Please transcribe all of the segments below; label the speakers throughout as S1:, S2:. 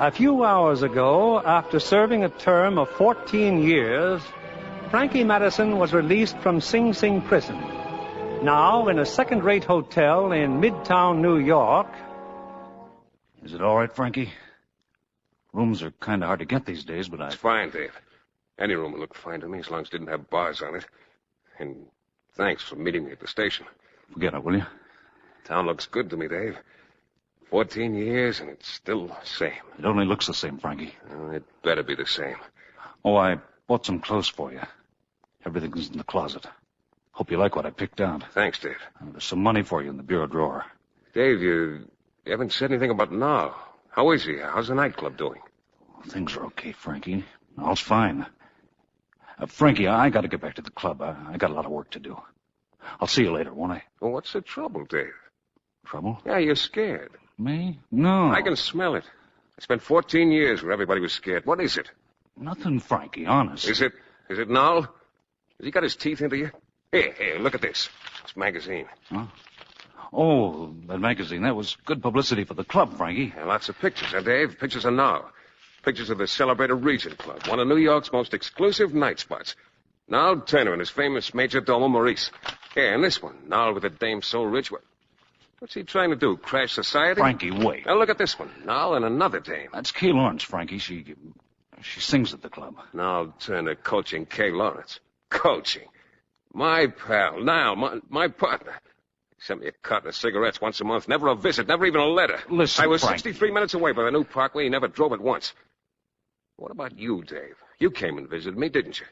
S1: A few hours ago, after serving a term of 14 years, Frankie Madison was released from Sing Sing prison. Now, in a second-rate hotel in Midtown, New York...
S2: Is it all right, Frankie? Rooms are kind of hard to get these days, but
S3: It's fine, Dave. Any room will look fine to me as long as it didn't have bars on it. And thanks for meeting me at the station.
S2: Forget it, will you?
S3: Town looks good to me, Dave. 14 years, and it's still the same.
S2: It only looks the same, Frankie.
S3: It better be the same.
S2: Oh, I bought some clothes for you. Everything's in the closet. Hope you like what I picked out.
S3: Thanks, Dave.
S2: There's some money for you in the bureau drawer.
S3: Dave, you haven't said anything about Noll. How is he? How's the nightclub doing?
S2: Things are okay, Frankie. All's fine. Frankie, I got to get back to the club. I got a lot of work to do. I'll see you later, won't I?
S3: Well, what's the trouble, Dave?
S2: Trouble?
S3: Yeah, you're scared.
S2: Me? No.
S3: I can smell it. I spent 14 years where everybody was scared. What is it?
S2: Nothing, Frankie, honest.
S3: Is it Noll? Has he got his teeth into you? Here, look at this. This magazine.
S2: Huh? Oh, that magazine. That was good publicity for the club, Frankie.
S3: Yeah, lots of pictures, huh, Dave? Pictures of Noll. Pictures of the celebrated Regent Club, one of New York's most exclusive night spots. Noll Turner and his famous Major Domo Maurice. Yeah, and this one, Noll with a dame so rich. What's he trying to do, crash society?
S2: Frankie, wait.
S3: Now, look at this one. Noll and another dame.
S2: That's Kay Lawrence, Frankie. She sings at the club.
S3: Noll Turner coaching Kay Lawrence. Coaching? My pal, Noll, my partner. He sent me a carton of cigarettes once a month. Never a visit, never even a letter.
S2: Listen,
S3: I was
S2: Frankie.
S3: 63 minutes away by the new parkway. He never drove it once. What about you, Dave? You came and visited me, didn't you?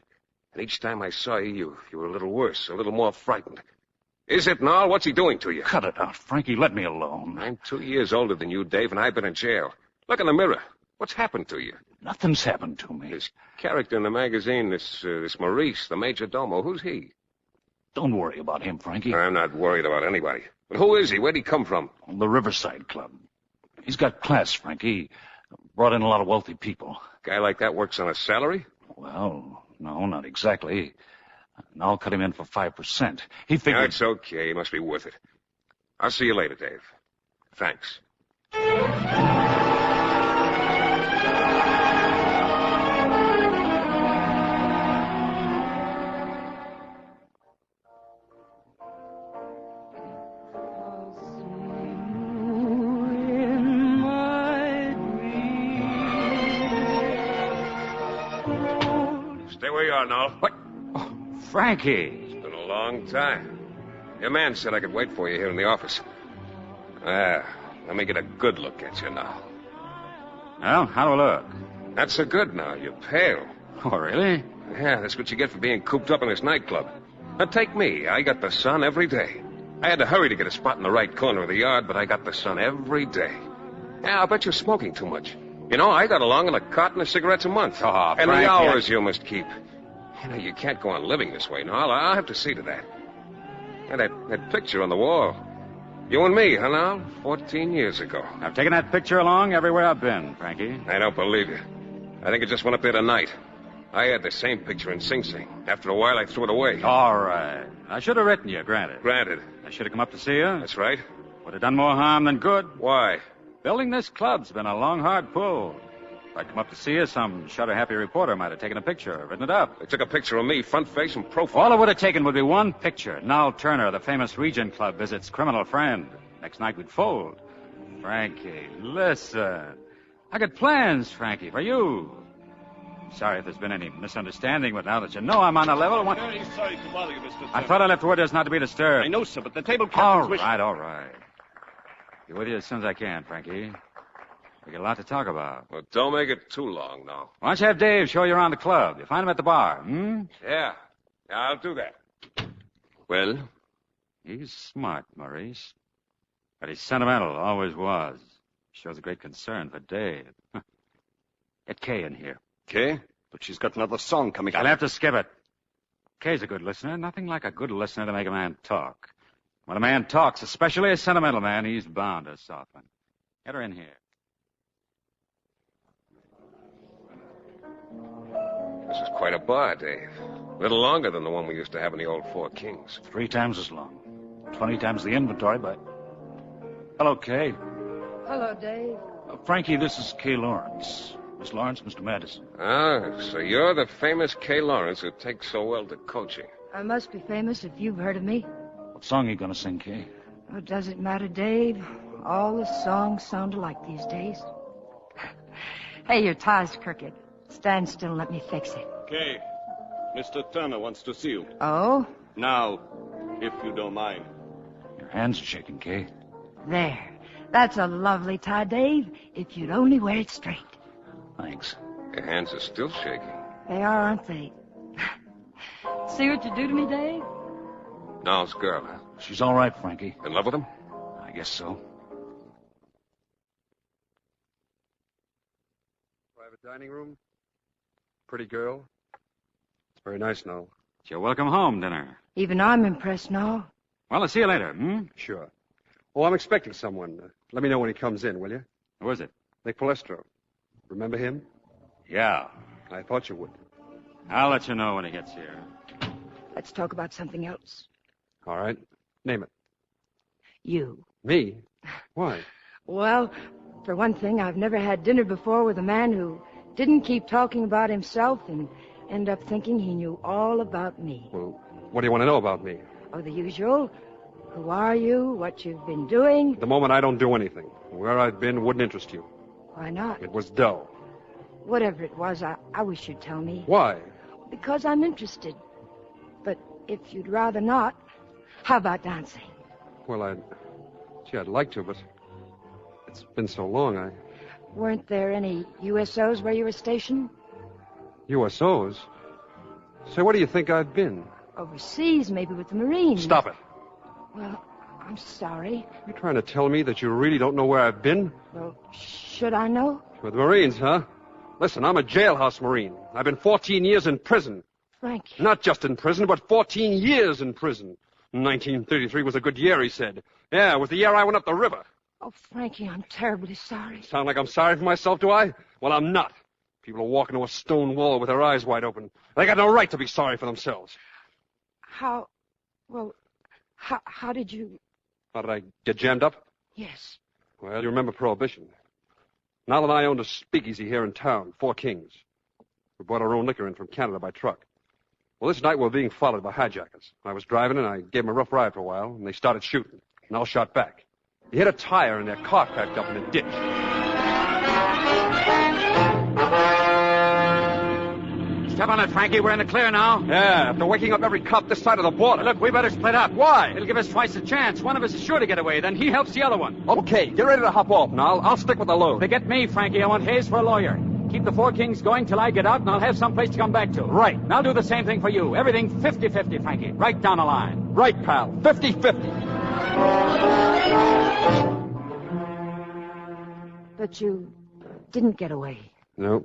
S3: And each time I saw you were a little worse, a little more frightened. Is it, Noll? What's he doing to you?
S2: Cut it out, Frankie. Let me alone.
S3: I'm 2 years older than you, Dave, and I've been in jail. Look in the mirror. What's happened to you?
S2: Nothing's happened to me.
S3: This character in the magazine, this Maurice, the Major Domo, who's he?
S2: Don't worry about him, Frankie.
S3: I'm not worried about anybody. But who is he? Where'd he come from?
S2: The Riverside Club. He's got class, Frankie. Brought in a lot of wealthy people.
S3: Guy like that works on a salary?
S2: Well, no, not exactly. And I'll cut him in for 5%. He figured...
S3: That's okay. He must be worth it. I'll see you later, Dave. Thanks. Stay where you are, Noll.
S2: What? Oh, Frankie.
S3: It's been a long time. Your man said I could wait for you here in the office. Let me get a good look at you now.
S2: Well, how do I look?
S3: Not so good now. You're pale.
S2: Oh, really?
S3: Yeah, that's what you get for being cooped up in this nightclub. Now, take me. I got the sun every day. I had to hurry to get a spot in the right corner of the yard, but I got the sun every day. Yeah, I'll bet you're smoking too much. You know, I got along on a carton of cigarettes a month.
S2: Oh,
S3: and
S2: Frankie,
S3: the hours you must keep. You know, you can't go on living this way, Noll. I'll have to see to that. And that picture on the wall. You and me, huh, Noll? 14 years ago.
S2: I've taken that picture along everywhere I've been, Frankie.
S3: I don't believe you. I think it just went up there tonight. I had the same picture in Sing Sing. After a while, I threw it away.
S2: All right. I should have written you, granted.
S3: Granted.
S2: I should have come up to see you.
S3: That's right.
S2: Would have done more harm than good.
S3: Why?
S2: Building this club's been a long, hard pull. If I'd come up to see you, some shutter-happy reporter might have taken a picture, written it up.
S3: They took a picture of me, front face and profile.
S2: All it would have taken would be one picture. Noll Turner, the famous Regent Club, visits criminal friend. Next night we'd fold. Frankie, listen. I got plans, Frankie, for you. Sorry if there's been any misunderstanding, but now that you know I'm on a level...
S4: Very sorry to bother you, Mr.
S2: I thought I left orders not to be disturbed.
S4: I know, sir, but the table captain's
S2: All right. Be with you as soon as I can, Frankie. We got a lot to talk about.
S3: Well, don't make it too long, now.
S2: Why don't you have Dave show you around the club? You find him at the bar,
S3: Yeah, I'll do that. Well?
S2: He's smart, Maurice. But he's sentimental, always was. Shows a great concern for Dave. Get Kay in here.
S4: Kay? But she's got another song coming
S2: I'll
S4: out.
S2: have to skip it. Kay's a good listener. Nothing like a good listener to make a man talk. When a man talks, especially a sentimental man, he's bound to soften. Get her in here.
S3: This is quite a bar, Dave. A little longer than the one we used to have in the old Four Kings.
S2: 3 times as long. 20 times the inventory, but... Hello, Kay.
S5: Hello, Dave.
S2: Frankie, this is Kay Lawrence. Miss Lawrence, Mr. Madison.
S3: Ah, so you're the famous Kay Lawrence who takes so well to coaching.
S5: I must be famous if you've heard of me.
S2: What song are you going to sing, Kay?
S5: Oh, does it matter, Dave? All the songs sound alike these days. Hey, your tie's crooked. Stand still and let me fix it.
S4: Okay. Mr. Turner wants to see you.
S5: Oh?
S4: Now, if you don't mind.
S2: Your hands are shaking, Kay.
S5: There. That's a lovely tie, Dave, if you'd only wear it straight.
S2: Thanks.
S3: Your hands are still shaking.
S5: They are, aren't they? See what you do to me, Dave?
S3: Noll's girl, huh?
S2: She's all right, Frankie.
S3: In love with him?
S2: I guess so.
S6: Private dining room. Pretty girl. It's very nice, Noll.
S2: It's your welcome home dinner.
S5: Even I'm impressed, Noll.
S2: Well, I'll see you later,
S6: Sure. Oh, I'm expecting someone. Let me know when he comes in, will you?
S2: Who is it?
S6: Nick Palestro. Remember him?
S2: Yeah.
S6: I thought you would.
S2: I'll let you know when he gets here.
S5: Let's talk about something else.
S6: All right. Name it.
S5: You.
S6: Me? Why?
S5: Well, for one thing, I've never had dinner before with a man who didn't keep talking about himself and end up thinking he knew all about me.
S6: Well, what do you want to know about me?
S5: Oh, the usual. Who are you? What you've been doing?
S6: At the moment, I don't do anything. Where I've been wouldn't interest you.
S5: Why not?
S6: It was dull.
S5: Whatever it was, I wish you'd tell me.
S6: Why?
S5: Because I'm interested. But if you'd rather not, how about dancing?
S6: Well, I'd like to, but it's been so long,
S5: Weren't there any USOs where you were stationed?
S6: USOs? Say, where do you think I've been?
S5: Overseas, maybe with the Marines.
S6: Stop it.
S5: Well, I'm sorry.
S6: You're trying to tell me that you really don't know where I've been?
S5: Well, should I know?
S6: With the Marines, huh? Listen, I'm a jailhouse Marine. I've been 14 years in prison.
S5: Frankie.
S6: Not just in prison, but 14 years in prison. 1933 was a good year, he said. Yeah, it was the year I went up the river.
S5: Oh, Frankie, I'm terribly sorry.
S6: Sound like I'm sorry for myself, do I? Well, I'm not. People are walking to a stone wall with their eyes wide open. They got no right to be sorry for themselves.
S5: How did you...
S6: How did I get jammed up?
S5: Yes.
S6: Well, you remember Prohibition. Now that I owned a speakeasy here in town, Four Kings. We brought our own liquor in from Canada by truck. Well, this night we were being followed by hijackers. I was driving and I gave them a rough ride for a while, and they started shooting. And I shot back. They hit a tire and their car cracked up in a ditch.
S2: Step on it, Frankie. We're in the clear now.
S6: Yeah, after waking up every cop this side of the border.
S2: Look, we better split up.
S6: Why?
S2: It'll give us twice a chance. One of us is sure to get away. Then he helps the other one.
S6: Okay, get ready to hop off now. I'll stick with the load.
S2: Forget me, Frankie. I want Hayes for a lawyer. Keep the Four Kings going till I get out, and I'll have some place to come back to.
S6: Right.
S2: And I'll do the same thing for you. Everything 50-50, Frankie. Right down the line.
S6: Right, pal. 50-50.
S5: But you didn't get away.
S6: No.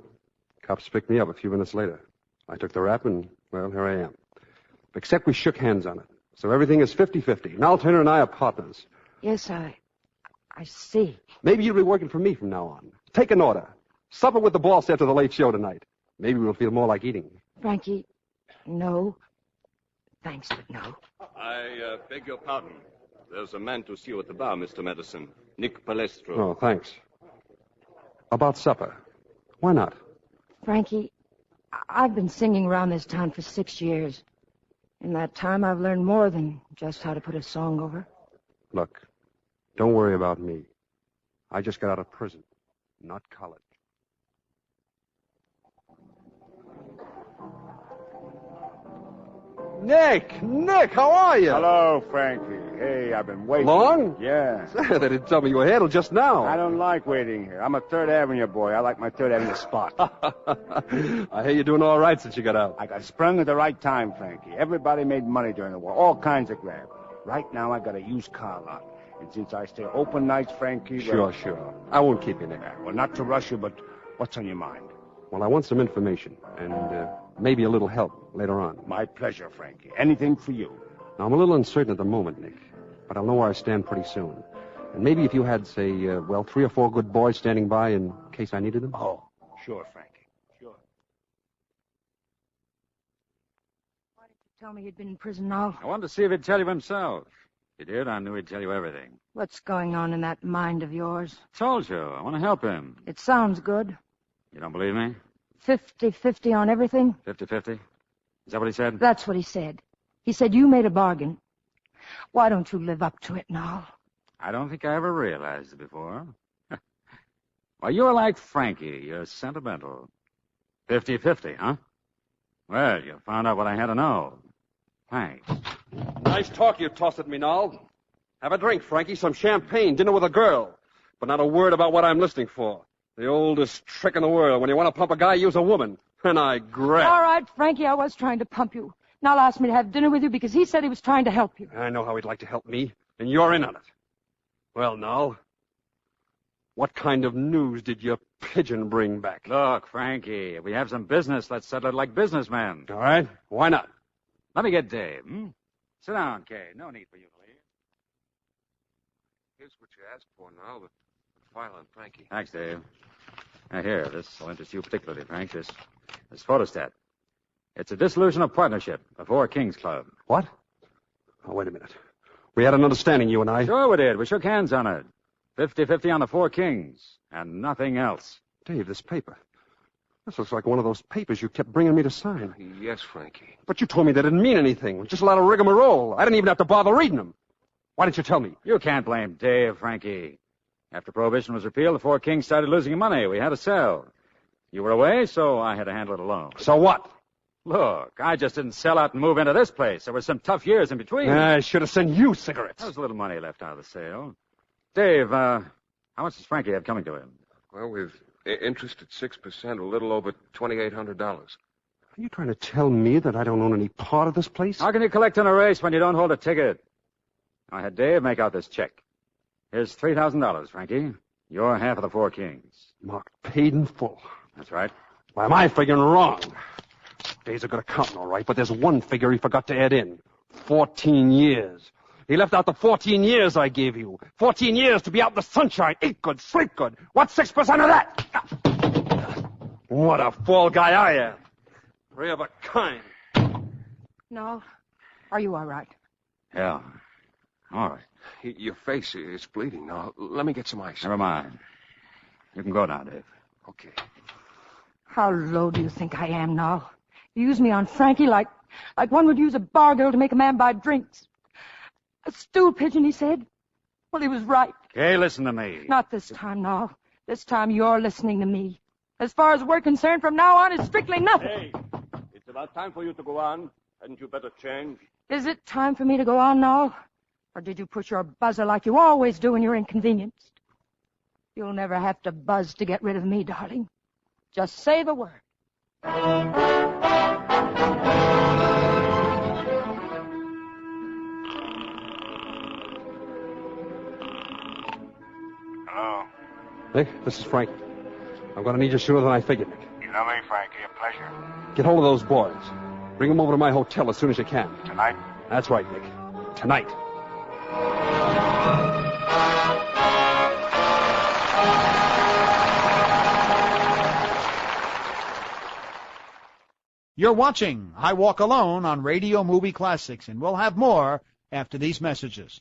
S6: Cops picked me up a few minutes later. I took the rap, and, well, here I am. Except we shook hands on it. So everything is 50-50. Now Turner and I are partners.
S5: Yes, I see.
S6: Maybe you'll be working for me from now on. Take an order. Supper with the boss after the late show tonight. Maybe we'll feel more like eating.
S5: Frankie, no. Thanks, but no.
S4: I beg your pardon. There's a man to see you at the bar, Mr. Madison. Nick Palestro.
S6: Oh, thanks. About supper. Why not?
S5: Frankie, I've been singing around this town for 6 years. In that time, I've learned more than just how to put a song over.
S6: Look, don't worry about me. I just got out of prison, not college. Nick, how are you?
S7: Hello, Frankie. Hey, I've been waiting.
S6: Long?
S7: Yeah.
S6: They didn't tell me you were here till just now.
S7: I don't like waiting here. I'm a 3rd Avenue boy. I like my 3rd Avenue spot.
S6: I hear you're doing all right since you got out.
S7: I got sprung at the right time, Frankie. Everybody made money during the war. All kinds of grab. Right now, I got a used car lot. And since I stay open nights, Frankie...
S6: Sure. I won't keep you, Nick.
S7: Well, not to rush you, but what's on your mind?
S6: Well, I want some information, and maybe a little help later on.
S7: My pleasure, Frankie. Anything for you.
S6: Now, I'm a little uncertain at the moment, Nick, but I'll know where I stand pretty soon. And maybe if you had, say, 3 or 4 good boys standing by in case I needed them.
S7: Oh, sure, Frankie. Sure.
S5: Why did you tell me you'd been in prison now?
S2: I wanted to see if he'd tell you himself. If you did, I knew he'd tell you everything.
S5: What's going on in that mind of yours?
S2: Told you. I want to help him.
S5: It sounds good.
S2: You don't believe me?
S5: 50-50 on everything?
S2: 50-50? Is that what he said?
S5: That's what he said. He said you made a bargain. Why don't you live up to it now?
S2: I don't think I ever realized it before. Well, you're like Frankie. You're sentimental. 50-50, huh? Well, you found out what I had to know. Thanks.
S6: Nice talk you tossed at me, Noll. Have a drink, Frankie. Some champagne, dinner with a girl. But not a word about what I'm listening for. The oldest trick in the world. When you want to pump a guy, use a woman. And I grab.
S5: All right, Frankie, I was trying to pump you. Noll asked me to have dinner with you because he said he was trying to help you.
S6: I know how he'd like to help me, and you're in on it. Well, Noll, what kind of news did your pigeon bring back?
S2: Look, Frankie, if we have some business, let's settle it like businessmen.
S6: All right. Why not?
S2: Let me get Dave. Sit down, Kay. No need for you to leave.
S3: Here's what you asked for, Noll, the file on Frankie.
S2: Thanks, Dave. Now, here, this will interest you particularly, Frank. This photostat. It's a dissolution of partnership, the Four Kings Club.
S6: What? Oh, wait a minute. We had an understanding, you and I.
S2: Sure we did. We shook hands on it. 50-50 on the Four Kings, and nothing else.
S6: Dave, this paper. This looks like one of those papers you kept bringing me to sign.
S3: Yes, Frankie.
S6: But you told me they didn't mean anything. Just a lot of rigmarole. I didn't even have to bother reading them. Why didn't you tell me?
S2: You can't blame Dave, Frankie. After Prohibition was repealed, the Four Kings started losing money. We had to sell. You were away, so I had to handle it alone.
S6: So what?
S2: Look, I just didn't sell out and move into this place. There were some tough years in between.
S6: I should have sent you cigarettes.
S2: There was a little money left out of the sale. Dave, how much does Frankie have coming to him?
S3: Well, with interest at 6%, a little over $2,800.
S6: Are you trying to tell me that I don't own any part of this place?
S2: How can you collect on a race when you don't hold a ticket? I had Dave make out this check. Here's $3,000, Frankie. Your half of the Four Kings.
S6: Marked paid in full.
S2: That's right.
S6: Why, am I figuring wrong? Dave's a good accountant, all right, but there's one figure he forgot to add in. 14 years. He left out the 14 years I gave you. 14 years to be out in the sunshine, eat good, sleep good. What's 6% of that? What a fall guy I am. Three of a kind.
S5: No. Are you all right?
S2: Yeah. All right.
S3: Your face is bleeding. Now, let me get some ice.
S2: Never mind. You can go now, Dave.
S3: Okay.
S5: How low do you think I am, Noll? You use me on Frankie like one would use a bar girl to make a man buy drinks. A stool pigeon, he said. Well, he was right.
S2: Okay, listen to me.
S5: Not this time, Noll. This time you're listening to me. As far as we're concerned, from now on, it's strictly nothing.
S4: Hey, it's about time for you to go on. Hadn't you better change?
S5: Is it time for me to go on, Noll? Or did you push your buzzer like you always do when you're inconvenienced? You'll never have to buzz to get rid of me, darling. Just say the word.
S8: Hello.
S6: Nick, this is Frank. I'm going to need you sooner than I figured, Nick.
S8: You know me, Frankie. A pleasure.
S6: Get hold of those boys. Bring them over to my hotel as soon as you can.
S8: Tonight?
S6: That's right, Nick. Tonight.
S9: You're watching I Walk Alone on Radio Movie Classics, and we'll have more after these messages.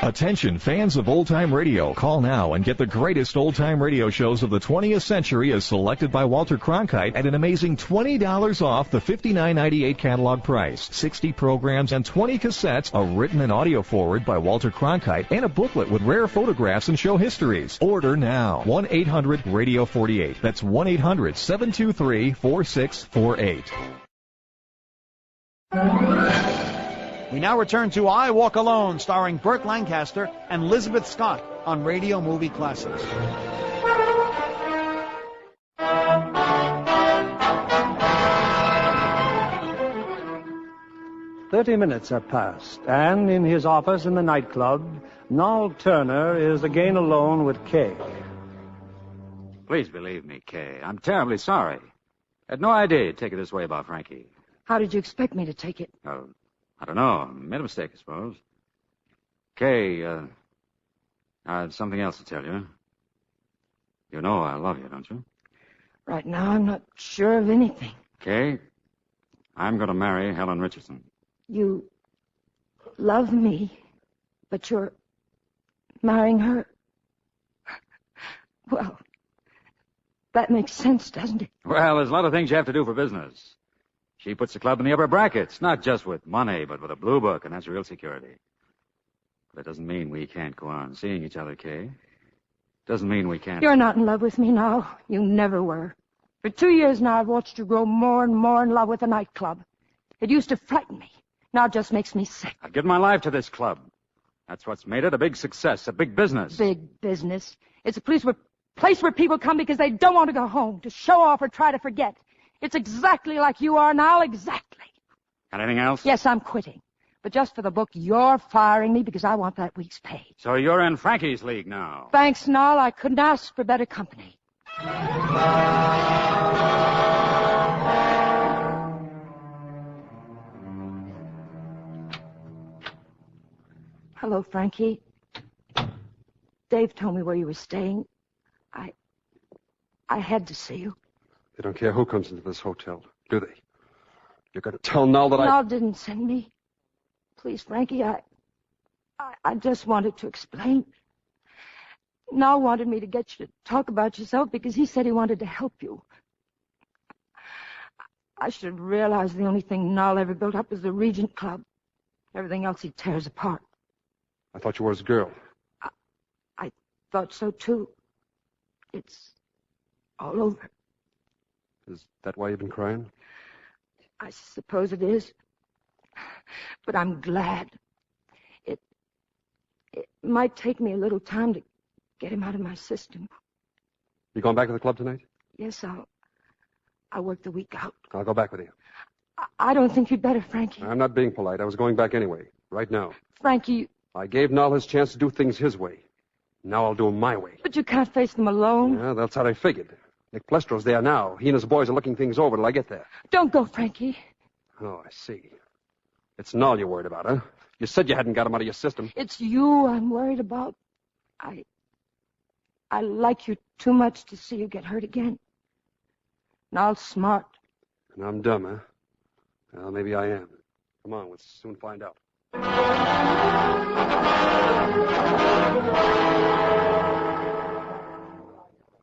S10: Attention fans of old-time radio, call now and get the greatest old-time radio shows of the 20th century as selected by Walter Cronkite at an amazing $20 off the $59.98 catalog price. 60 programs and 20 cassettes, a written and audio forward by Walter Cronkite, and a booklet with rare photographs and show histories. Order now. 1-800-RADIO-48. That's 1-800-723-4648.
S9: We now return to I Walk Alone, starring Burt Lancaster and Lizabeth Scott on Radio Movie Classics.
S1: "30 minutes have passed, and in his office in the nightclub, Noll Turner is again alone with Kay.
S2: Please believe me, Kay. I'm terribly sorry. I had no idea you'd take it this way about Frankie.
S5: How did you expect me to take it?
S2: Oh, I don't know. I made a mistake, I suppose. Kay, I have something else to tell you. You know I love you, don't you?
S5: Right now, I'm not sure of anything.
S2: Kay, I'm going to marry Helen Richardson.
S5: You love me, but you're marrying her? Well, that makes sense, doesn't it?
S2: Well, there's a lot of things you have to do for business. She puts the club in the upper brackets, not just with money, but with a blue book, and that's real security. But it doesn't mean we can't go on seeing each other, Kay. Doesn't mean we can't.
S5: You're not in love with me now. You never were. For 2 years now, I've watched you grow more and more in love with the nightclub. It used to frighten me. Now it just makes me sick.
S2: I've given my life to this club. That's what's made it a big success, a big business.
S5: Big business. It's a place where people come because they don't want to go home, to show off or try to forget. It's exactly like you are now, exactly.
S2: Anything else?
S5: Yes, I'm quitting. But just for the book, you're firing me because I want that week's pay.
S2: So you're in Frankie's league now.
S5: Thanks, Noll. I couldn't ask for better company. Hello, Frankie. Dave told me where you were staying. I had to see you.
S6: They don't care who comes into this hotel, do they? You're going to tell Noll that
S5: Noll didn't send me. Please, Frankie, I just wanted to explain. Noll wanted me to get you to talk about yourself because he said he wanted to help you. I should have realized the only thing Noll ever built up was the Regent Club. Everything else he tears apart.
S6: I thought you were his girl.
S5: I thought so, too. It's all over.
S6: Is that why you've been crying?
S5: I suppose it is. But I'm glad. It might take me a little time to get him out of my system.
S6: You going back to the club tonight?
S5: Yes, I'll work the week out.
S6: I'll go back with you.
S5: I don't think you'd better, Frankie.
S6: I'm not being polite. I was going back anyway, right now.
S5: Frankie...
S6: I gave Noll his chance to do things his way. Now I'll do them my way.
S5: But you can't face them alone.
S6: Yeah, that's how I figured. Nick Plestro's there now. He and his boys are looking things over till I get there.
S5: Don't go, Frankie.
S6: Oh, I see. It's Noll you're worried about, huh? You said you hadn't got him out of your system.
S5: It's you I'm worried about. I like you too much to see you get hurt again. Noll's smart.
S6: And I'm dumb, huh? Well, maybe I am. Come on, we'll soon find out.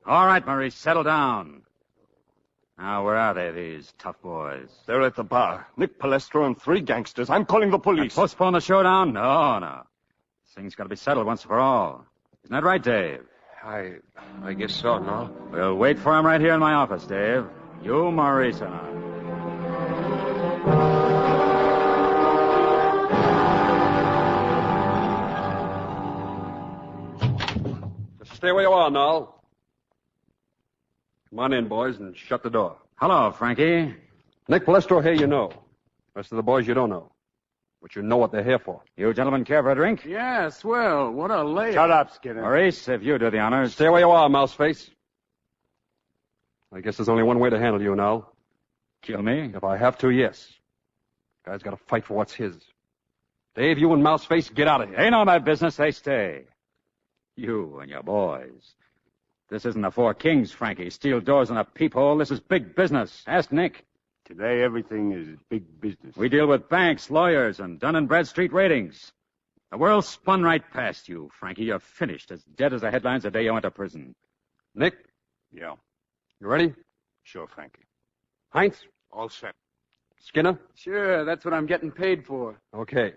S2: All right, Maurice, settle down. Now, where are they, these tough boys?
S4: They're at the bar. Nick Palestro and 3 gangsters. I'm calling the police.
S2: Postpone the showdown? No. This thing's got to be settled once for all. Isn't that right, Dave?
S3: I guess so, no?
S2: We'll wait for him right here in my office, Dave. You, Maurice, and I.
S6: Stay where you are, Noll. Come on in, boys, and shut the door.
S2: Hello, Frankie.
S6: Nick Palestro here you know. Rest of the boys you don't know. But you know what they're here for.
S2: You gentlemen care for a drink?
S4: Yes, well, what a layup.
S7: Shut up, Skinner.
S2: Maurice, if you do the honors.
S6: Stay where you are, Mouseface. I guess there's only one way to handle you, Noll.
S2: Kill me?
S6: If I have to, yes. Guy's got to fight for what's his. Dave, you and Mouseface, get out of here.
S2: Ain't on my business, they stay. You and your boys. This isn't the Four Kings, Frankie. Steel doors and a peephole. This is big business. Ask Nick.
S7: Today, everything is big business.
S2: We deal with banks, lawyers, and Dun & Bradstreet ratings. The world spun right past you, Frankie. You're finished, as dead as the headlines the day you went to prison.
S6: Nick?
S7: Yeah.
S6: You ready?
S7: Sure, Frankie.
S6: Heinz?
S7: All set.
S6: Skinner?
S11: Sure, that's what I'm getting paid for.
S6: Okay.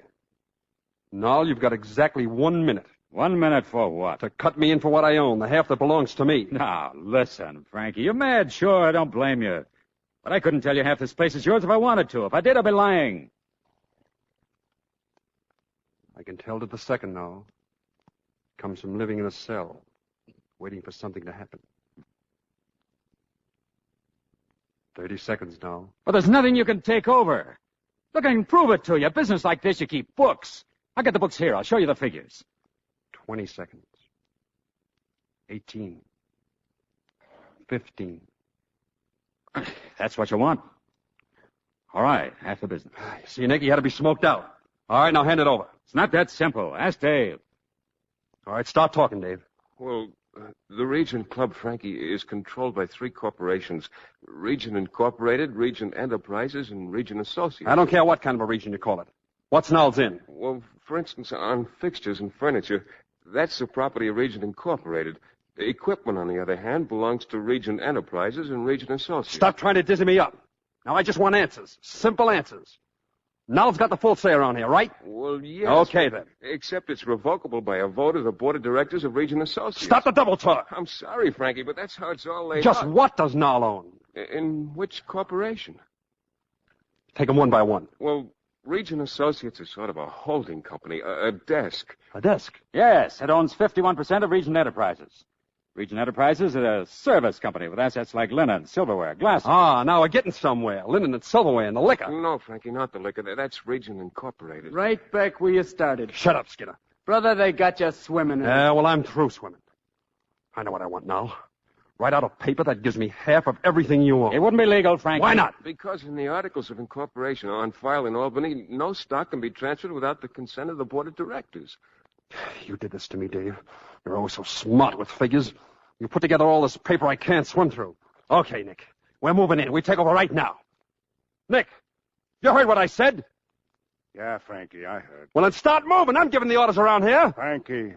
S6: Noll, you've got exactly 1 minute.
S2: 1 minute for what?
S6: To cut me in for what I own, the half that belongs to me.
S2: Now, listen, Frankie. You're mad, sure. I don't blame you. But I couldn't tell you half this place is yours if I wanted to. If I did, I'd be lying.
S6: I can tell to the second now. Comes from living in a cell, waiting for something to happen. 30 seconds now.
S2: But there's nothing you can take over. Look, I can prove it to you. Business like this, you keep books. I'll get the books here. I'll show you the figures.
S6: 20 seconds. 18. 15.
S2: That's what you want. All right, half the business.
S6: See, Nick, you had to be smoked out. All right, now hand it over.
S2: It's not that simple. Ask Dave.
S6: All right, start talking, Dave.
S3: Well, The Regent Club, Frankie, is controlled by 3 corporations. Regent Incorporated, Regent Enterprises, and Regent Associates.
S6: I don't care what kind of a region you call it. What's Noll's in?
S3: Well, for instance, on fixtures and furniture, that's the property of Regent Incorporated. The equipment, on the other hand, belongs to Regent Enterprises and Regent Associates.
S6: Stop trying to dizzy me up. Now, I just want answers. Simple answers. Noll's got the full say around here, right?
S3: Well, yes.
S6: Okay, then.
S3: Except it's revocable by a vote of the Board of Directors of Regent Associates.
S6: Stop the double talk.
S3: I'm sorry, Frankie, but that's how it's all laid
S6: Just
S3: out.
S6: what does Noll own?
S3: In which corporation?
S6: Take them one by one.
S3: Well, Regent Associates is sort of a holding company, a desk.
S6: A desk?
S2: Yes, it owns 51% of Regent Enterprises. Regent Enterprises is a service company with assets like linen, silverware, glass.
S6: Ah, now we're getting somewhere. Linen and silverware and the liquor.
S3: No, Frankie, not the liquor. That's Regent Incorporated.
S11: Right back where you started.
S6: Shut up, Skinner.
S11: Brother, they got you swimming in it.
S6: Yeah, well, I'm through swimming. I know what I want now. Write out a paper that gives me half of everything you own.
S2: It wouldn't be legal, Frankie.
S6: Why not?
S3: Because in the Articles of Incorporation on file in Albany, no stock can be transferred without the consent of the Board of Directors.
S6: You did this to me, Dave. You're always so smart with figures. You put together all this paper I can't swim through. Okay, Nick. We're moving in. We take over right now. Nick, you heard what I said?
S7: Yeah, Frankie, I heard.
S6: Well, then start moving. I'm giving the orders around here.
S7: Frankie,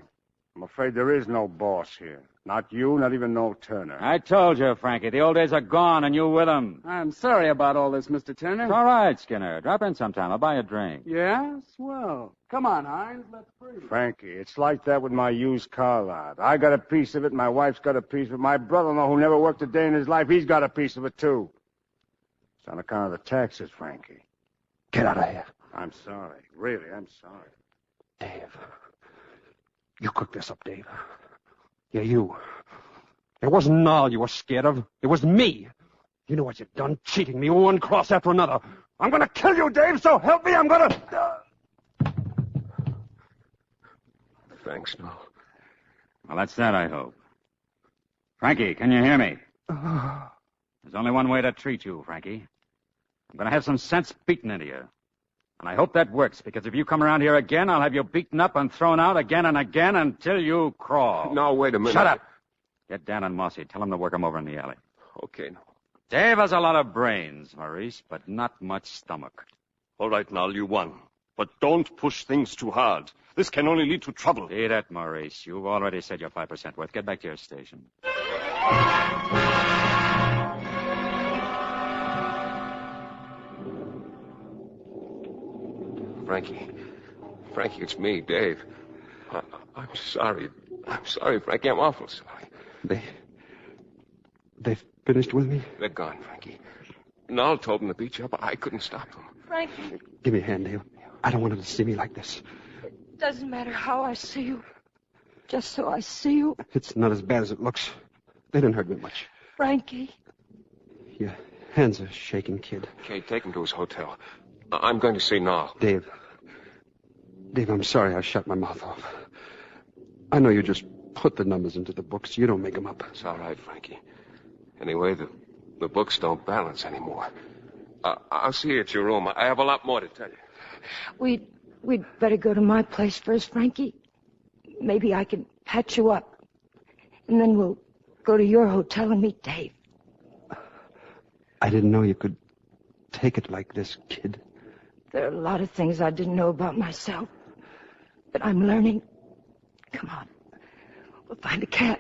S7: I'm afraid there is no boss here. Not you, not even Noll Turner.
S2: I told you, Frankie, the old days are gone and you with them.
S11: I'm sorry about all this, Mr. Turner.
S2: It's all right, Skinner. Drop in sometime. I'll buy you a drink.
S11: Yeah? Swell. Come on, Hines. Let's breathe.
S7: Frankie, it's like that with my used car lot. I got a piece of it, my wife's got a piece of it. My brother-in-law, who never worked a day in his life, he's got a piece of it, too. It's on account of the taxes, Frankie.
S6: Get out of here.
S7: I'm sorry. Really, I'm sorry.
S6: Dave. You cooked this up, Dave. Yeah, you. It wasn't Noll you were scared of. It was me. You know what you've done, cheating me one cross after another. I'm going to kill you, Dave, so help me, I'm going to...
S3: Thanks, Noll.
S2: Well, that's that, I hope. Frankie, can you hear me? There's only one way to treat you, Frankie. I'm going to have some sense beaten into you. And I hope that works, because if you come around here again, I'll have you beaten up and thrown out again and again until you crawl.
S3: No, wait a minute.
S2: Shut up. Get Dan and Mossy. Tell them to work him over in the alley.
S3: Okay, Noll.
S2: Dave has a lot of brains, Maurice, but not much stomach.
S4: All right, Noll, you won. But don't push things too hard. This can only lead to trouble.
S2: See that, Maurice. You've already said your 5% worth. Get back to your station.
S3: Frankie, it's me, Dave. I'm sorry. I'm sorry, Frankie. I'm awful sorry.
S6: They've finished with me?
S3: They're gone, Frankie. Noll told them to beat you up. I couldn't stop them.
S5: Frankie,
S6: Give me a hand, Dave. I don't want them to see me like this.
S5: it doesn't matter how I see you. Just so I see you.
S6: It's not as bad as it looks. They didn't hurt me much.
S5: Frankie.
S6: Your hands are shaking, kid.
S3: Okay, take him to his hotel. I'm going to see Noll.
S6: Dave, I'm sorry I shut my mouth off. I know you just put the numbers into the books. You don't make them up.
S3: It's all right, Frankie. Anyway, the books don't balance anymore. I'll see you at your room. I have a lot more to tell you.
S5: We'd better go to my place first, Frankie. Maybe I can patch you up. And then we'll go to your hotel and meet Dave.
S6: I didn't know you could take it like this, kid.
S5: There are a lot of things I didn't know about myself. But I'm learning. Come on. We'll find a cat.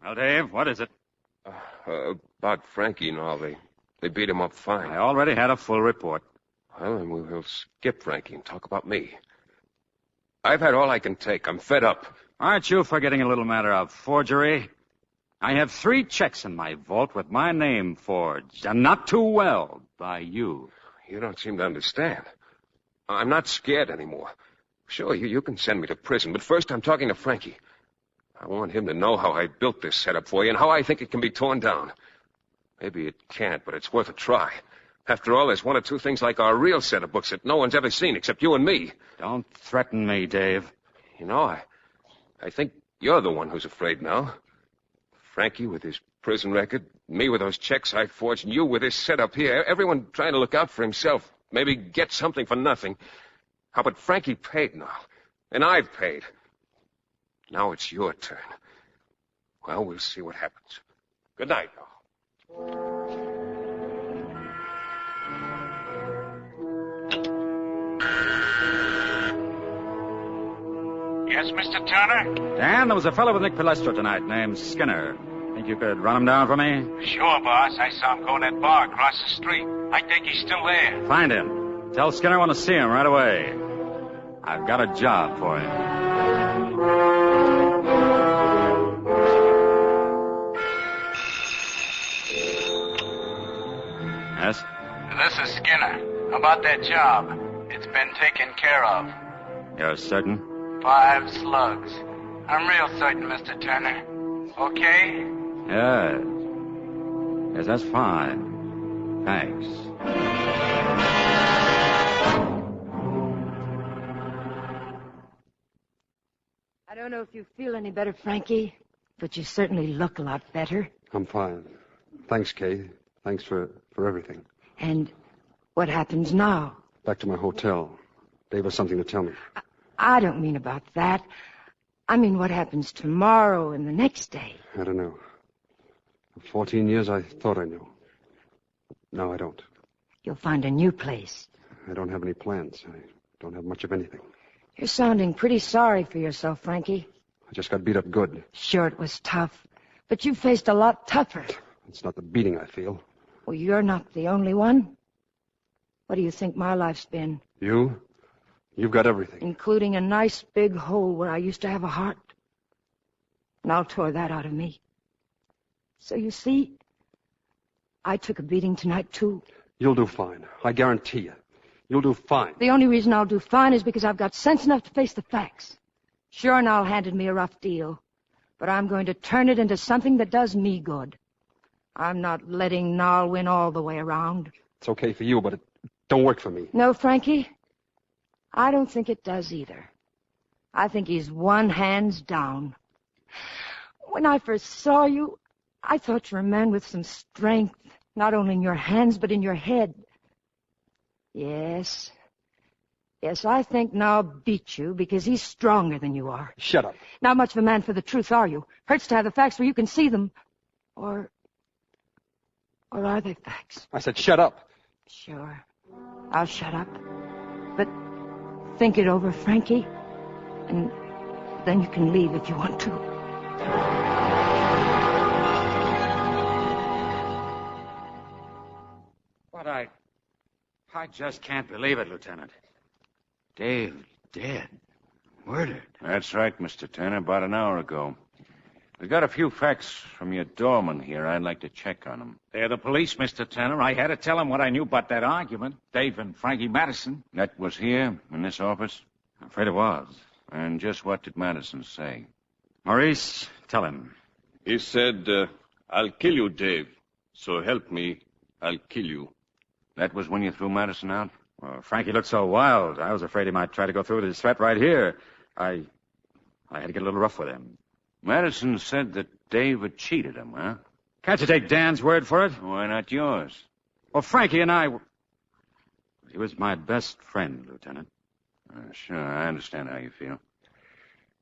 S2: Well, Dave, what is it?
S3: About Frankie and all. They beat him up fine.
S2: I already had a full report.
S3: Well, then we'll skip Frankie and talk about me. I've had all I can take. I'm fed up.
S2: Aren't you forgetting a little matter of forgery? I have 3 checks in my vault with my name forged, and not too well, by you.
S3: You don't seem to understand. I'm not scared anymore. Sure, you can send me to prison, but first I'm talking to Frankie. I want him to know how I built this setup for you and how I think it can be torn down. Maybe it can't, but it's worth a try. After all, there's 1 or 2 things like our real set of books that no one's ever seen except you and me.
S2: Don't threaten me, Dave.
S3: You know, I think you're the one who's afraid now. Frankie with his prison record, me with those checks I forged, and you with this setup here. Everyone trying to look out for himself. Maybe get something for nothing. How about Frankie paid now? And I've paid. Now it's your turn. Well, we'll see what happens. Good night, Noll.
S8: Yes, Mr. Turner?
S2: Dan, there was a fellow with Nick Palestra tonight named Skinner. Think you could run him down for me?
S8: Sure, boss. I saw him go in that bar across the street. I think he's still there.
S2: Find him. Tell Skinner I want to see him right away. I've got a job for him. Yes?
S8: This is Skinner. About that job. It's been taken care of.
S2: You're certain?
S8: 5 slugs. I'm real certain, Mr. Turner. Okay?
S2: Yes. Yes, that's fine. Thanks.
S5: I don't know if you feel any better, Frankie, but you certainly look a lot better.
S6: I'm fine. Thanks, Kay. Thanks for everything.
S5: And what happens now?
S6: Back to my hotel. Dave has something to tell me.
S5: I don't mean about that. I mean what happens tomorrow and the next day.
S6: I don't know. For 14 years, I thought I knew. No, I don't.
S5: You'll find a new place.
S6: I don't have any plans. I don't have much of anything.
S5: You're sounding pretty sorry for yourself, Frankie.
S6: I just got beat up good.
S5: Sure, it was tough. But you faced a lot tougher.
S6: It's not the beating I feel.
S5: Well, you're not the only one. What do you think my life's been?
S6: You? You've got everything.
S5: Including a nice big hole where I used to have a heart. And I'll tore that out of me. So you see, I took a beating tonight, too.
S6: You'll do fine. I guarantee you. You'll do fine.
S5: The only reason I'll do fine is because I've got sense enough to face the facts. Sure, Noll handed me a rough deal. But I'm going to turn it into something that does me good. I'm not letting Noll win all the way around.
S6: It's okay for you, but it don't work for me.
S5: No, Frankie. I don't think it does either. I think he's won hands down. When I first saw you, I thought you were a man with some strength, not only in your hands, but in your head. Yes. Yes, I think Noll beat you because he's stronger than you are.
S6: Shut up.
S5: Not much of a man for the truth, are you? Hurts to have the facts where you can see them. Or are they facts?
S6: I said shut up.
S5: Sure. I'll shut up. But think it over, Frankie. And then you can leave if you want to.
S2: But I just can't believe it, Lieutenant. Dave dead. Murdered.
S12: That's right, Mr. Turner, about an hour ago. We got a few facts from your doorman here. I'd like to check on them.
S13: They're the police, Mr. Turner. I had to tell them what I knew about that argument. Dave and Frankie Madison.
S12: That was here, in this office?
S2: I'm afraid it was.
S12: And just what did Madison say?
S2: Maurice, tell him.
S4: He said, I'll kill you, Dave. So help me, I'll kill you.
S12: That was when you threw Madison out?
S2: Well, Frankie looked so wild. I was afraid he might try to go through with his threat right here. I had to get a little rough with him.
S12: Madison said that Dave had cheated him, huh?
S2: Can't you take Dan's word for it?
S12: Why not yours?
S2: Well, Frankie and I... He was my best friend, Lieutenant.
S12: Sure, I understand how you feel.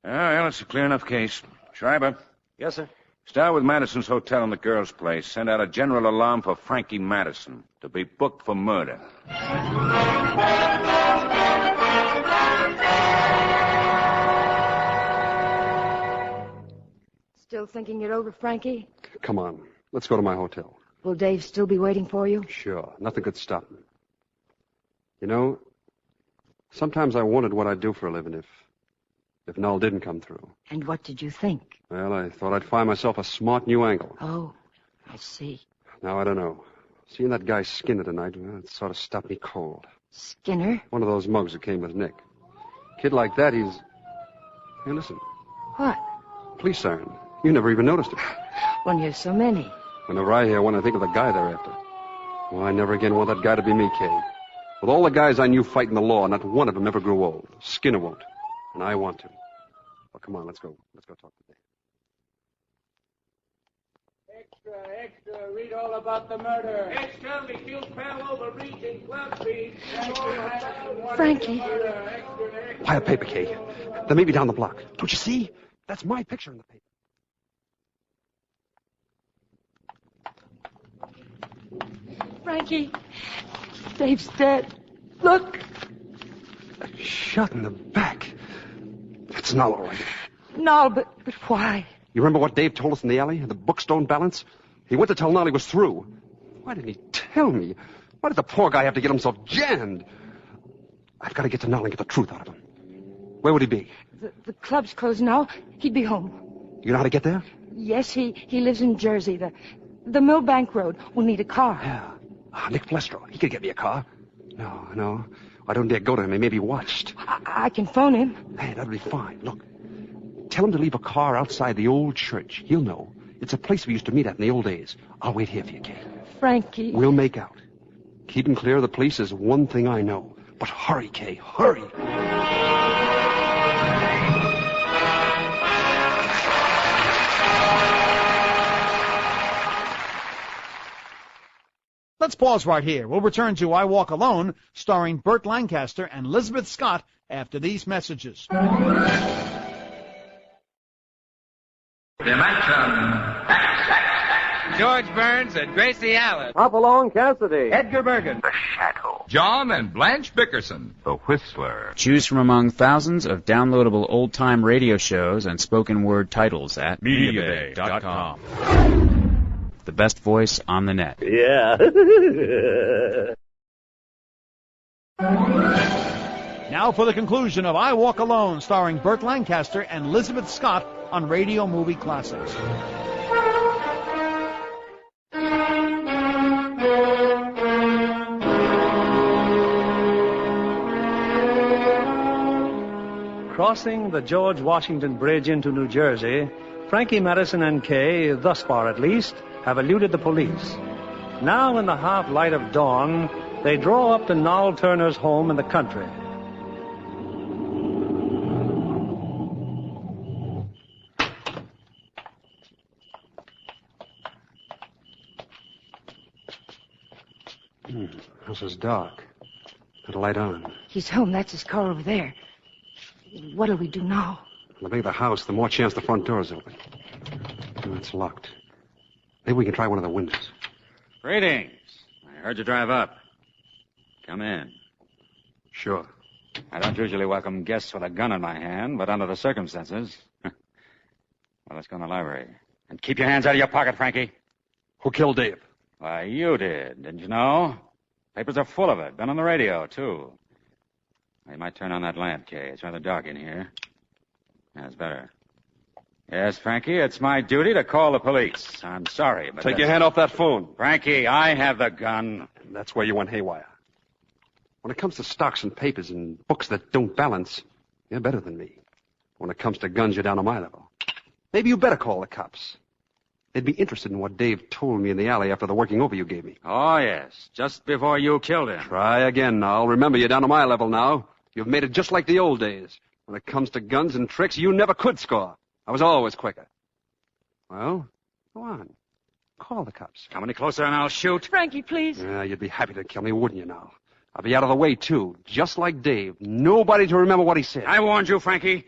S12: Well, it's a clear enough case. Schreiber.
S13: Yes, sir.
S12: Start with Madison's hotel and the girl's place. Send out a general alarm for Frankie Madison to be booked for murder.
S5: Still thinking it over, Frankie?
S6: Come on. Let's go to my hotel.
S5: Will Dave still be waiting for you?
S6: Sure. Nothing could stop me. You know, sometimes I wondered what I'd do for a living if Noll didn't come through.
S5: And what did you think?
S6: Well, I thought I'd find myself a smart new angle.
S5: Oh, I see.
S6: Now, I don't know. Seeing that guy Skinner tonight, well, it sort of stopped me cold.
S5: Skinner?
S6: One of those mugs that came with Nick. Kid like that, he's... Hey, listen.
S5: What?
S6: Police siren. You never even noticed it.
S5: When there's so many.
S6: Whenever I hear one, I think of the guy they're after. Well, I never again want that guy to be me, Kay. With all the guys I knew fighting the law, not one of them ever grew old. Skinner won't. And I want to. Well, come on, let's go. Let's go talk to Dave.
S11: Extra, read all about the murder.
S8: Ex-County killed pal over Regent Club feed.
S5: Frankie.
S6: Quiet paper, Kay. They may be down the block. Don't you see? That's my picture in the paper.
S5: Frankie, Dave's dead. Look.
S6: Shot in the back. That's Noll, all right.
S5: No, but why?
S6: You remember what Dave told us in the alley? The books don't balance? He went to tell Noll he was through. Why didn't he tell me? Why did the poor guy have to get himself jammed? I've got to get to Noll and get the truth out of him. Where would he be?
S5: The club's closed now. He'd be home.
S6: You know how to get there?
S5: Yes, he lives in Jersey. The Millbank Road. We'll need a car.
S6: Yeah. Nick Plestro. He could get me a car. No. I don't dare go to him. He may be watched.
S5: I can phone him.
S6: Hey, that'll be fine. Look. Tell him to leave a car outside the old church. He'll know. It's a place we used to meet at in the old days. I'll wait here for you, Kay.
S5: Frankie.
S6: We'll make out. Keeping clear of the police is one thing I know. But hurry, Kay. Hurry.
S9: Let's pause right here. We'll return to I Walk Alone, starring Burt Lancaster and Lizabeth Scott, after these messages.
S14: George Burns and Gracie Allen.
S15: Hopalong Cassidy.
S14: Edgar Bergen.
S15: The Shadow.
S14: John and Blanche Bickerson.
S15: The Whistler.
S16: Choose from among thousands of downloadable old-time radio shows and spoken word titles at
S14: MediaBay.com.
S16: The best voice on the net.
S15: Yeah.
S9: Now for the conclusion of I Walk Alone, starring Burt Lancaster and Lizabeth Scott on Radio Movie Classics.
S1: Crossing the George Washington Bridge into New Jersey, Frankie Madison and Kay, thus far at least, have eluded the police. Now, in the half-light of dawn, they draw up to Noll Turner's home in the country.
S6: House is dark. Got a light on.
S5: He's home. That's his car over there. What'll we do now?
S6: The bigger the house, the more chance the front door is open. Oh, it's locked. Maybe we can try one of the windows.
S2: Greetings. I heard you drive up. Come in.
S6: Sure.
S2: I don't usually welcome guests with a gun in my hand, but under the circumstances... Well, let's go in the library. And keep your hands out of your pocket, Frankie.
S6: Who killed Dave?
S2: Why, you did. Didn't you know? Papers are full of it. Been on the radio, too. You might turn on that lamp, Kay. It's rather dark in here. That's better. Yes, Frankie, it's my duty to call the police. I'm sorry, but...
S6: Take your hand off that phone.
S2: Frankie, I have the gun.
S6: That's where you went haywire. When it comes to stocks and papers and books that don't balance, you're better than me. When it comes to guns, you're down to my level. Maybe you better call the cops. They'd be interested in what Dave told me in the alley after the working over you gave me.
S2: Oh, yes. Just before you killed him.
S6: Try again, Noll. Remember, you're down to my level now. You've made it just like the old days. When it comes to guns and tricks, you never could score. I was always quicker. Well, go on. Call the cops.
S2: Come any closer and I'll shoot.
S5: Frankie, please.
S6: Yeah, you'd be happy to kill me, wouldn't you, Noll? I'll be out of the way, too. Just like Dave. Nobody to remember what he said.
S2: I warned you, Frankie.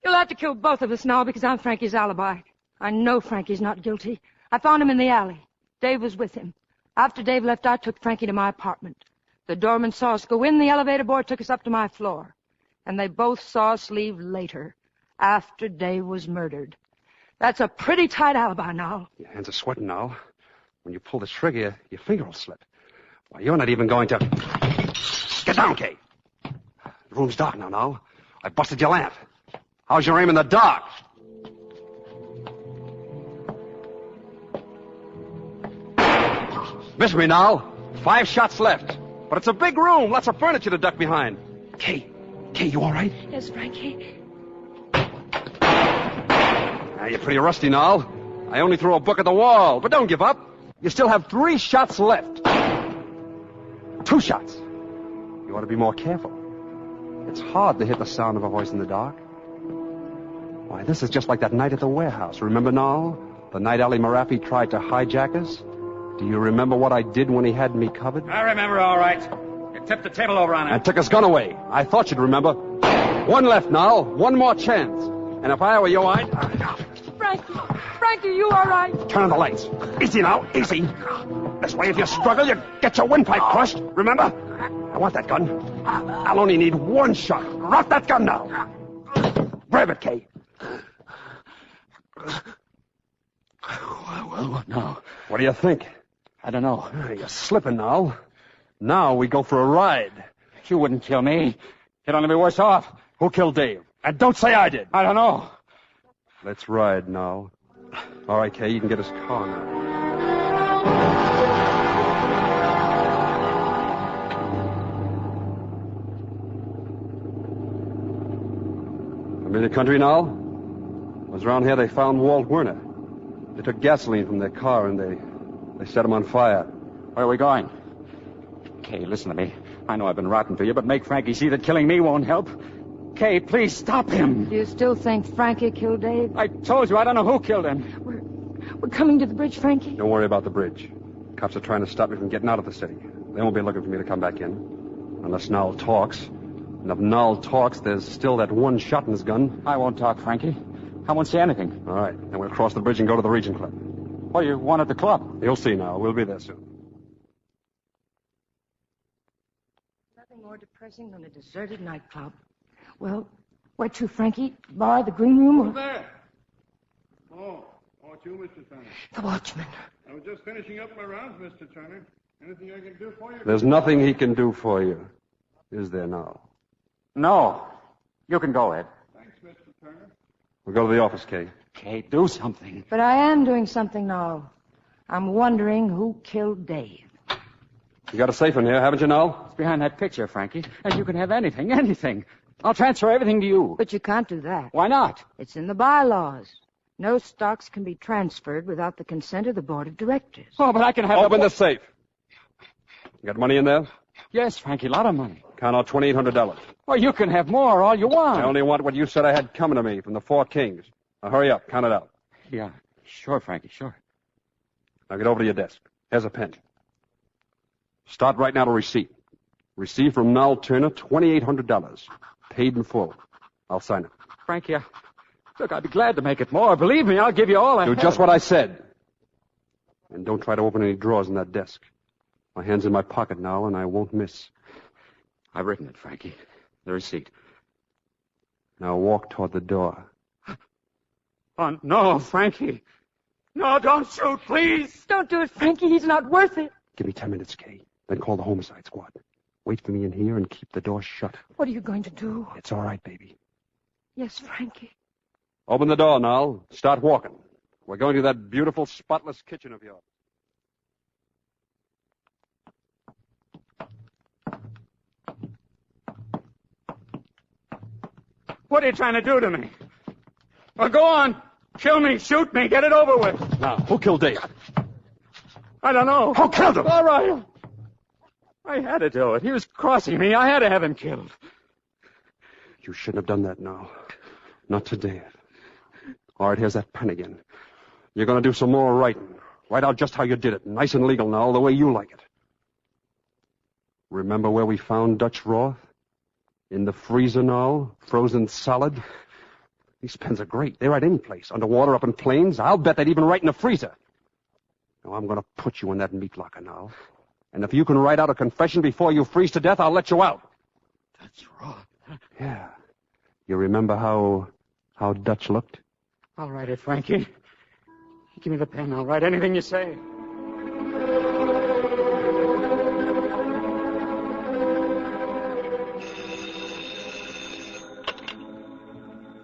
S5: You'll have to kill both of us now because I'm Frankie's alibi. I know Frankie's not guilty. I found him in the alley. Dave was with him. After Dave left, I took Frankie to my apartment. The doorman saw us go in. The elevator boy took us up to my floor. And they both saw us leave later, after Dave was murdered. That's a pretty tight alibi, Noll.
S6: Your hands are sweating, Noll. When you pull the trigger, your finger will slip. Why, you're not even going to... Get down, Kay. The room's dark now, Noll. I busted your lamp. How's your aim in the dark? Miss me, Noll. 5 shots left. But it's a big room. Lots of furniture to duck behind. Kay, you all right?
S5: Yes, Frankie.
S6: You're pretty rusty, Noll. I only threw a book at the wall. But don't give up. You still have 3 shots left. 2 shots. You ought to be more careful. It's hard to hit the sound of a voice in the dark. Why, this is just like that night at the warehouse. Remember, Noll? The night Ali Marafi tried to hijack us? Do you remember what I did when he had me covered?
S2: I remember all right. You tipped the table over on him.
S6: And took his gun away. I thought you'd remember. One left now. One more chance. And if I were you, I'd...
S5: Frankie, you all right?
S6: Turn on the lights. Easy now, easy. This way, if you struggle, you get your windpipe crushed. Remember? I want that gun. I'll only need one shot. Drop that gun now. Grab it, Kay.
S2: Well, what now?
S6: What do you think?
S2: I don't know.
S6: You're slipping now. Now we go for a ride.
S2: You wouldn't kill me. You'd only be worse off.
S6: Who killed Dave? And don't say I did.
S2: I don't know.
S6: Let's ride now. All right, Kay, you can get his car now. Familiar country now? Was around here they found Walt Werner. They took gasoline from their car and they set him on fire.
S2: Where are we going? Kay, listen to me. I know I've been rotten to you, but make Frankie see that killing me won't help. Kay, please stop him.
S5: Do you still think Frankie killed Dave?
S2: I told you I don't know who killed him.
S5: We're coming to the bridge, Frankie.
S6: Don't worry about the bridge. Cops are trying to stop me from getting out of the city. They won't be looking for me to come back in. Unless Noll talks. And if Noll talks, there's still that one shot in his gun.
S2: I won't talk, Frankie. I won't say anything.
S6: All right. Then we'll cross the bridge and go to the Regent Club.
S2: What do you want at the club?
S6: You'll see now. We'll be there soon.
S5: Nothing more depressing than a deserted nightclub. Well, where to, Frankie? Bar, the green room, or...
S17: Who's there? Oh, it's you, Mr. Turner.
S5: The watchman.
S17: I was just finishing up my rounds, Mr. Turner. Anything I can do for you?
S6: There's nothing he can do for you. Is there now?
S2: No. You can go, Ed.
S17: Thanks, Mr. Turner.
S6: We'll go to the office, Kay.
S2: Kay, do something.
S5: But I am doing something now. I'm wondering who killed Dave.
S6: You got a safe in here, haven't you, Noll?
S2: It's behind that picture, Frankie. And you can have anything. I'll transfer everything to you.
S5: But you can't do that.
S2: Why not?
S5: It's in the bylaws. No stocks can be transferred without the consent of the board of directors.
S2: Oh, but I can have...
S6: Open the safe. You got money in there?
S2: Yes, Frankie, a lot of money.
S6: Count out $2,800.
S2: Well, you can have more, all you want.
S6: I only want what you said I had coming to me from the Four Kings. Now, hurry up. Count it out.
S2: Yeah, sure, Frankie, sure.
S6: Now, get over to your desk. Here's a pen. Start right now to receipt. Received from Noll Turner, $2,800. Paid in full. I'll sign it.
S2: Frankie, look, I'd be glad to make it more. Believe me, I'll give you all I
S6: Do
S2: have.
S6: just what I said. And don't try to open any drawers in that desk. My hand's in my pocket now, and I won't miss.
S2: I've written it, Frankie. The receipt.
S6: Now walk toward the door.
S2: Oh, no, Frankie. No, don't shoot, please.
S5: Don't do it, Frankie. He's not worth it.
S6: Give me 10 minutes, Kay. Then call the homicide squad. Wait for me in here and keep the door shut.
S5: What are you going to do?
S6: It's all right, baby.
S5: Yes, Frankie.
S6: Open the door now. Start walking. We're going to that beautiful, spotless kitchen of yours.
S2: What are you trying to do to me? Well, go on. Kill me, shoot me, get it over with.
S6: Now, who killed Dave?
S2: I don't know.
S6: Who killed him?
S2: All right. I had to do it. He was crossing me. I had to have him killed.
S6: You shouldn't have done that now. Not to Dave. All right, here's that pen again. You're going to do some more writing. Write out just how you did it. Nice and legal now, the way you like it. Remember where we found Dutch Roth? In the freezer now, frozen solid. These pens are great. They write any place. Underwater, up in plains. I'll bet they'd even write in the freezer. Now, I'm going to put you in that meat locker now. And if you can write out a confession before you freeze to death, I'll let you out.
S2: That's Roth.
S6: Yeah. You remember how Dutch looked?
S2: I'll write it, Frankie. Give me the pen. I'll write anything you say.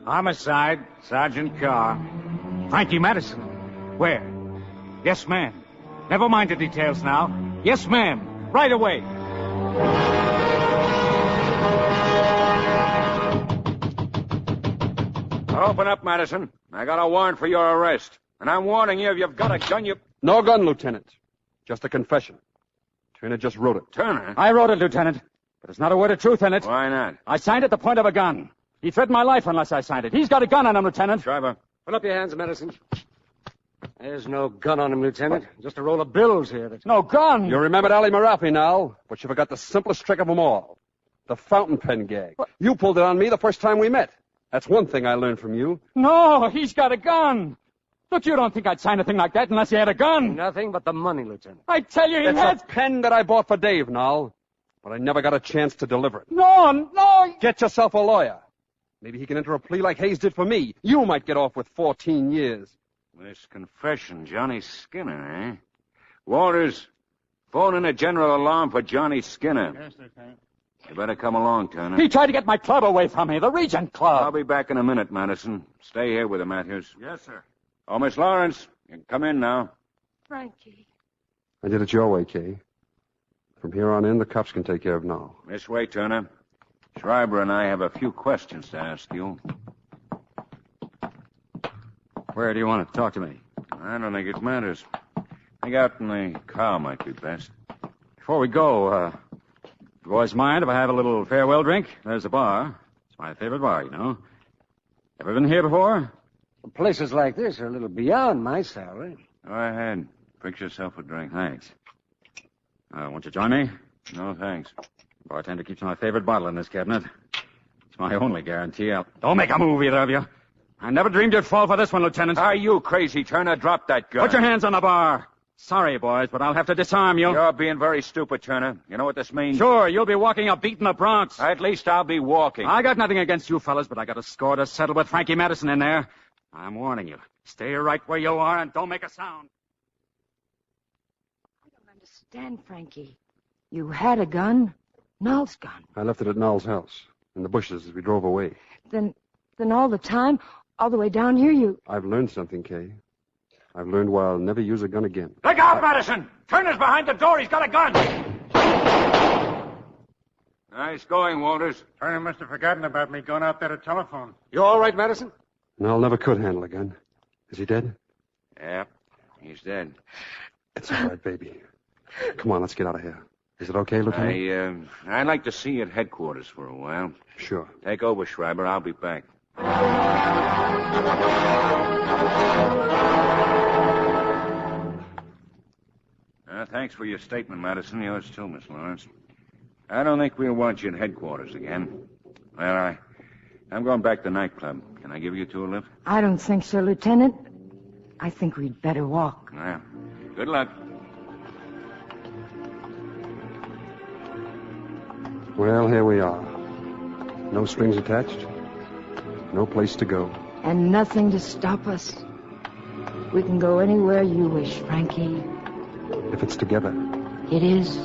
S13: Homicide, Sergeant Carr. Frankie Madison. Where? Yes, ma'am. Never mind the details now. Yes, ma'am. Right away.
S12: Open up, Madison. I got a warrant for your arrest. And I'm warning you, if you've got a gun, you...
S6: No gun, Lieutenant. Just a confession. Turner just wrote it.
S12: Turner?
S2: I wrote it, Lieutenant. But there's not a word of truth in it.
S12: Why not?
S2: I signed at the point of a gun. He threatened my life unless I signed it. He's got a gun on him, Lieutenant.
S12: Driver.
S3: Put up your hands, Madison.
S18: There's no gun on him, Lieutenant. Just a roll of bills here.
S13: No gun!
S6: You remembered Ali Marafi now, but you forgot the simplest trick of them all. The fountain pen gag. What? You pulled it on me the first time we met. That's one thing I learned from you.
S13: No, he's got a gun. Look, you don't think I'd sign a thing like that unless he had a gun.
S18: Nothing but the money, Lieutenant.
S13: I tell you,
S6: It's a pen that I bought for Dave, Noll. But I never got a chance to deliver it.
S13: No!
S6: Get yourself a lawyer. Maybe he can enter a plea like Hayes did for me. You might get off with 14 years.
S12: This confession, Johnny Skinner, eh? Waters, phone in a general alarm for Johnny Skinner.
S17: Yes, Lieutenant.
S12: You better come along, Turner.
S13: He tried to get my club away from me, the Regent Club.
S12: I'll be back in a minute, Madison. Stay here with him, Matthews.
S17: Yes, sir.
S12: Oh, Miss Lawrence, you can come in now.
S5: Frankie.
S6: I did it your way, Kay. From here on in, the cops can take care of Noll.
S12: This way, Turner. Schreiber and I have a few questions to ask you.
S2: Where do you want to talk to me?
S12: I don't think it matters. I think out in the car might be best.
S2: Before we go, you boys mind if I have a little farewell drink? There's a bar. It's my favorite bar, you know. Ever been here before?
S18: Places like this are a little beyond my salary.
S12: Go ahead. Fix yourself a drink.
S2: Thanks. Won't you join me?
S12: No, thanks.
S2: Bartender keeps my favorite bottle in this cabinet. It's my only guarantee. Don't make a move, either of you. I never dreamed you'd fall for this one, Lieutenant.
S12: Are you crazy, Turner? Drop that gun.
S2: Put your hands on the bar. Sorry, boys, but I'll have to disarm you.
S12: You're being very stupid, Turner. You know what this means?
S2: Sure, you'll be walking a beat in the Bronx.
S12: At least I'll be walking.
S2: I got nothing against you fellas, but I got a score to settle with Frankie Madison in there. I'm warning you. Stay right where you are and don't make a sound.
S5: I don't understand, Frankie. You had a gun. Noll's gun.
S6: I left it at Noll's house, in the bushes as we drove away.
S5: Then all the time, all the way down here, you...
S6: I've learned something, Kay. I've learned why I'll never use a gun again.
S13: Look out, Madison! Turner's behind the door. He's got a gun.
S12: Nice going, Walters.
S17: Turner must have forgotten about me going out there to telephone.
S18: You all right, Madison?
S6: Noll never could handle a gun. Is he dead?
S12: Yeah, he's dead.
S6: It's all right, baby. Come on, let's get out of here. Is it okay, Lieutenant?
S12: I'd like to see you at headquarters for a while.
S6: Sure.
S12: Take over, Schreiber. I'll be back. Thanks for your statement, Madison. Yours too, Miss Lawrence. I don't think we'll want you at headquarters again. Well, I'm going back to the nightclub. Can I give you two a lift?
S5: I don't think so, Lieutenant. I think we'd better walk.
S12: Yeah. Good luck.
S6: Well, here we are. No strings attached. No place to go.
S5: And nothing to stop us. We can go anywhere you wish, Frankie.
S6: If it's together.
S5: It is.